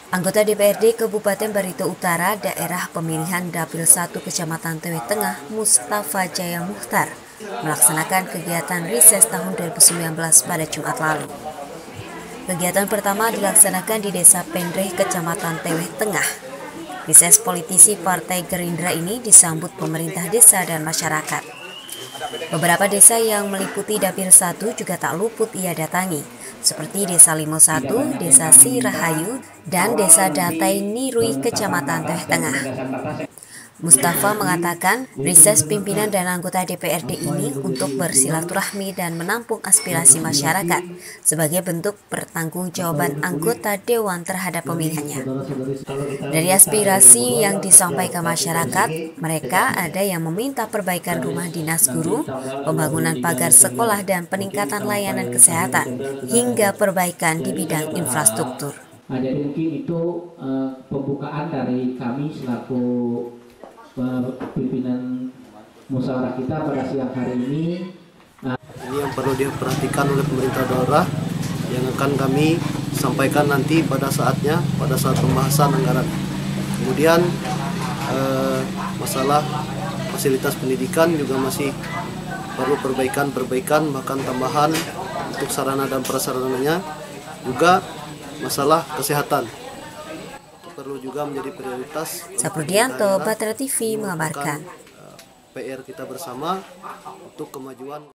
Anggota DPRD Kabupaten Barito Utara, daerah pemilihan Dapil 1 Kecamatan Teweh Tengah, Mustafa Jaya Muhtar, melaksanakan kegiatan rises tahun 2019 pada Jumat lalu. Kegiatan pertama dilaksanakan di Desa Pendreh, Kecamatan Teweh Tengah. Rises politisi Partai Gerindra ini disambut pemerintah desa dan masyarakat. Beberapa desa yang meliputi Dapil 1 juga tak luput ia datangi, seperti Desa Limo 1, Desa Sirahayu, dan Desa Datai Nirui, Kecamatan Teweh Tengah. Mustafa mengatakan rises pimpinan dan anggota DPRD ini untuk bersilaturahmi dan menampung aspirasi masyarakat sebagai bentuk pertanggungjawaban anggota Dewan terhadap pemilihannya. Dari aspirasi yang disampaikan masyarakat, mereka ada yang meminta perbaikan rumah dinas guru, pembangunan pagar sekolah dan peningkatan layanan kesehatan, hingga perbaikan di bidang infrastruktur. Nah, jadi mungkin itu pembukaan dari kami selaku pimpinan musyawarah kita pada siang hari ini. Ini yang perlu diperhatikan oleh pemerintah daerah yang akan kami sampaikan nanti pada saat pembahasan anggaran. Kemudian masalah fasilitas pendidikan juga masih perlu perbaikan bahkan tambahan untuk sarana dan prasarananya, juga masalah kesehatan perlu juga menjadi prioritas. Saprudianto, Batra TV mengabarkan. PR kita bersama untuk kemajuan.